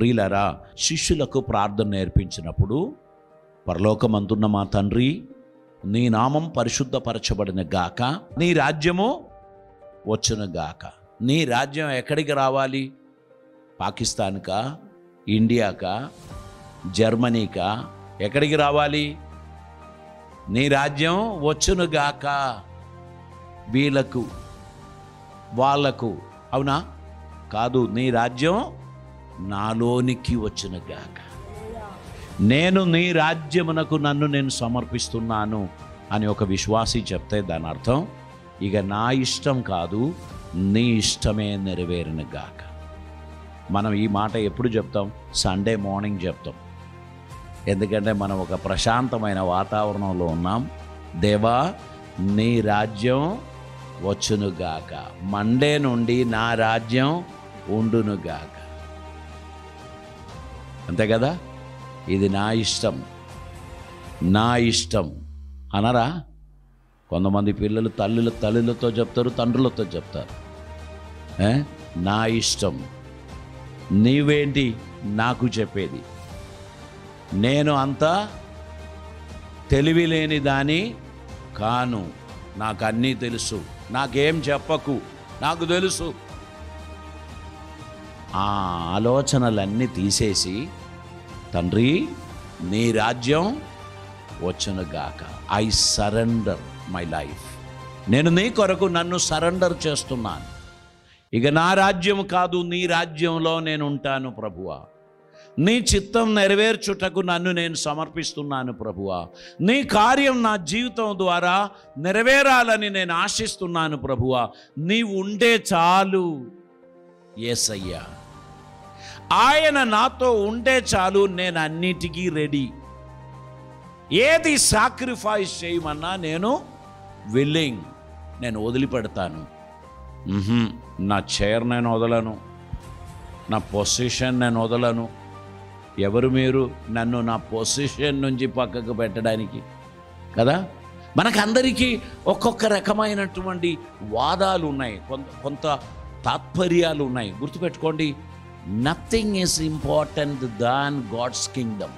ప్రియులారా, శిష్యులకు ప్రార్థన నేర్పించినప్పుడు పరలోకమందున్న మా తండ్రి, నీ నామం పరిశుద్ధపరచబడిన గాక, నీ రాజ్యము వచ్చును గాక. నీ రాజ్యం ఎక్కడికి రావాలి? పాకిస్తాన్కా, ఇండియాకా, జర్మనీకా? ఎక్కడికి రావాలి? నీ రాజ్యం వచ్చును గాక. వీళ్ళకు వాళ్ళకు, అవునా? కాదు, నీ రాజ్యం నాలోనికి వచ్చును గాక. నేను నీ రాజ్యమునకు నన్ను నేను సమర్పిస్తున్నాను అని ఒక విశ్వాసి చెప్తే దాని అర్థం, ఇక నా ఇష్టం కాదు, నీ ఇష్టమే నెరవేరును గాక. మనం ఈ మాట ఎప్పుడు చెప్తాం? సండే మార్నింగ్ చెప్తాం. ఎందుకంటే మనం ఒక ప్రశాంతమైన వాతావరణంలో ఉన్నాం. దేవా, నీ రాజ్యం వచ్చునుగాక. మండే నుండి నా రాజ్యం ఉండునుగాక. అంతే కదా? ఇది నా ఇష్టం, నా ఇష్టం అనరా? కొంతమంది పిల్లలు తల్లులతో చెప్తారు, తండ్రులతో చెప్తారు, నా ఇష్టం. నీవేంటి నాకు చెప్పేది? నేను అంతా తెలివి లేని దాని కాను, నాకు అన్నీ తెలుసు, నాకేం చెప్పకు, నాకు తెలుసు. ఆ ఆలోచనలన్నీ తీసేసి, తండ్రి నీ రాజ్యం వచ్చునుగాక. I surrender my life. నేను నీ కొరకు నన్ను సరెండర్ చేస్తున్నాను. ఇక నా రాజ్యం కాదు, నీ రాజ్యంలో నేను ఉంటాను ప్రభువా. నీ చిత్తం నెరవేర్చుటకు నన్ను నేను సమర్పిస్తున్నాను ప్రభువా. నీ కార్యం నా జీవితం ద్వారా నెరవేరాలని నేను ఆశిస్తున్నాను ప్రభువా. నీవు ఉండే చాలు యేసయ్యా. ఆయన నాతో ఉంటే చాలు, నేను అన్నిటికీ రెడీ. ఏది సాక్రిఫైస్ చేయమన్నా నేను విల్లింగ్, నేను వదిలిపెడతాను. నా చైర్ నేను వదలను, నా పొజిషన్ నేను వదలను. ఎవరు మీరు నన్ను నా పొజిషన్ నుంచి పక్కకు పెట్టడానికి? కదా, మనకందరికీ ఒక్కొక్క రకమైనటువంటి వాదాలు ఉన్నాయి, కొంత తాత్పర్యాలు ఉన్నాయి. గుర్తుపెట్టుకోండి, nothing is important than God's kingdom.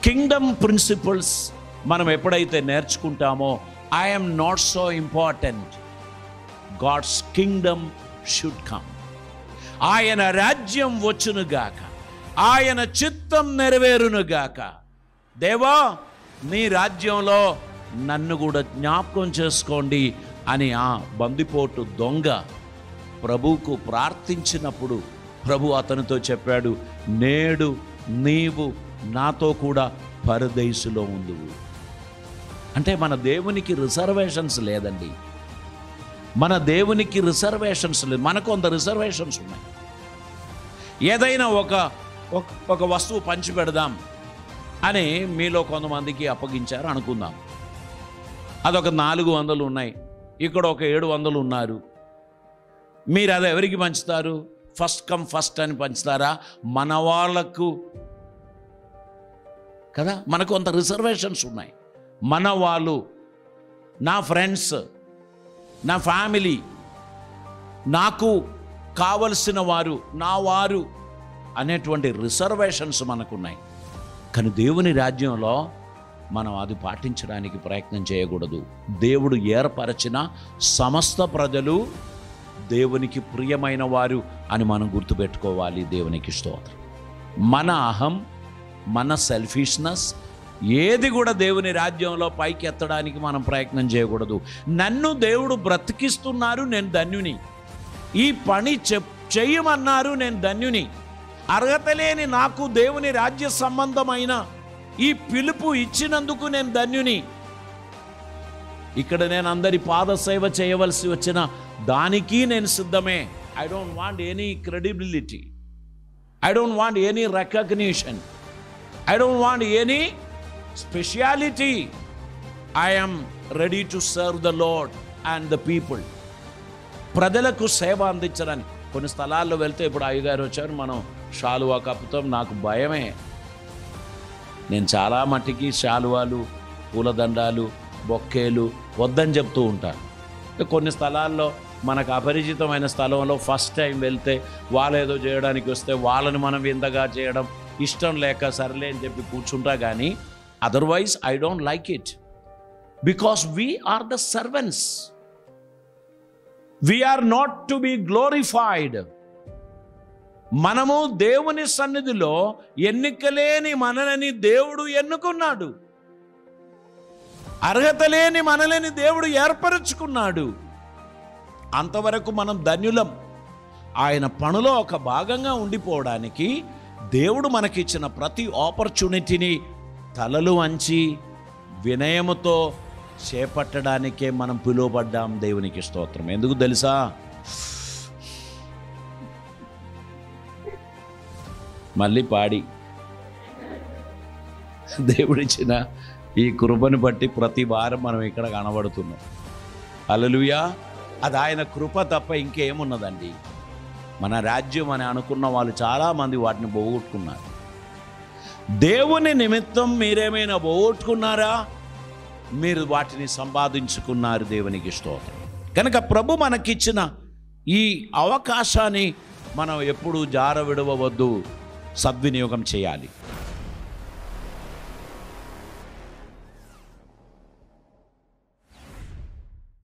Kingdom principles మనం ఎప్పుడైతే నేర్చుకుంటామో, I'm not so important, God's kingdom should come. ఆయన రాజ్యం వచ్చునుగాక, ఆయన చిత్తం నెరవేరునుగాక. దేవా, నీ రాజ్యంలో నన్ను కూడా జ్ఞాపకం చేసుకోండి అని ఆ బందిపోటు దొంగ ప్రభువుకు ప్రార్థించినప్పుడు ప్రభు అతనితో చెప్పాడు, నేడు నీవు నాతో కూడా పరదేశులో ఉందువు. అంటే మన దేవునికి రిజర్వేషన్స్ లేదండి. మన దేవునికి రిజర్వేషన్స్ లేదు, మనకు కొంత రిజర్వేషన్స్ ఉన్నాయి. ఏదైనా ఒక వస్తువు పంచి పెడదాం అని మీలో కొంతమందికి అప్పగించారు అనుకుందాం. అదొక 400 ఉన్నాయి, ఇక్కడ ఒక 700 ఉన్నారు. మీరు అది ఎవరికి పంచుతారు? ఫస్ట్ కమ్ ఫస్ట్ అని పంచుతారా? మన వాళ్ళకు కదా, మనకు కొంత రిజర్వేషన్స్ ఉన్నాయి. మన వాళ్ళు, నా ఫ్రెండ్స్, నా ఫ్యామిలీ, నాకు కావలసిన వారు, నా వారు అనేటువంటి రిజర్వేషన్స్ మనకున్నాయి. కానీ దేవుని రాజ్యంలో మనం అది పాటించడానికి ప్రయత్నం చేయకూడదు. దేవుడు ఏర్పరచిన సమస్త ప్రజలు దేవునికి ప్రియమైన వారు అని మనం గుర్తుపెట్టుకోవాలి. దేవునికి స్తోత్రం. మన అహం, మన సెల్ఫిష్నెస్ ఏది కూడా దేవుని రాజ్యంలో పైకి ఎత్తడానికి మనం ప్రయత్నం చేయకూడదు. నన్ను దేవుడు బ్రతికిస్తున్నారు, నేను ధన్యుని. ఈ పని చెయ్యమన్నారు, నేను ధన్యుని. అర్హత లేని నాకు దేవుని రాజ్య సంబంధమైన ఈ పిలుపు ఇచ్చినందుకు నేను ధన్యుని. ఇక్కడ నేను అందరి పాద సేవ చేయవలసి వచ్చిన దానికి నేను సిద్ధమే. I don't want any credibility, I don't want any recognition, I don't want any speciality. I am ready to serve the lord and the people. ప్రజలకు సేవ అందించడానికి కొన్ని స్థలాల్లో వెళ్తే, ఇప్పుడు అయ్యగారు వచ్చారు, మనం శాలువా కప్పుతాం. నాకు భయమే. నేను చాలా మట్టికి శాలువాలు, పూలదండాలు, బొక్కేలు వద్దని చెప్తూ ఉంటాను. కొన్ని స్థలాల్లో మనకు అపరిచితమైన స్థలంలో ఫస్ట్ టైం వెళ్తే వాళ్ళు ఏదో చేయడానికి వస్తే వాళ్ళని మనం వింతగా చేయడం ఇష్టం లేక సర్లే అని చెప్పి కూర్చుంటా. కానీ otherwise I don't like it, because we are the servants. We are not to be glorified. మనము దేవుని సన్నిధిలో ఎన్నికలేని మనలని దేవుడు ఎన్నుకున్నాడు. అర్హత లేని మనలని దేవుడు ఏర్పరచుకున్నాడు. అంతవరకు మనం ధన్యులం. ఆయన పనులో ఒక భాగంగా ఉండిపోవడానికి దేవుడు మనకిచ్చిన ప్రతి ఆపర్చునిటీని తలలు వంచి వినయముతో చేపట్టడానికే మనం పిలువబడ్డాం. దేవునికి స్తోత్రం. ఎందుకు తెలుసా? మళ్ళీ పాడి దేవుడిచ్చిన ఈ కృపను బట్టి ప్రతి వారం మనం ఇక్కడ కనబడుతున్నాం. హల్లెలూయా. అది ఆయన కృప తప్ప ఇంకేమున్నదండి. మన రాజ్యం అని అనుకున్న వాళ్ళు చాలామంది వాటిని పోగొట్టుకున్నారు. దేవుని నిమిత్తం మీరేమైనా పోగొట్టుకున్నారా? మీరు వాటిని సంపాదించుకున్నారు. దేవునికి స్తోత్రం. కనుక ప్రభు మనకిచ్చిన ఈ అవకాశాన్ని మనం ఎప్పుడూ జార విడవవద్దు, సద్వినియోగం చేయాలి.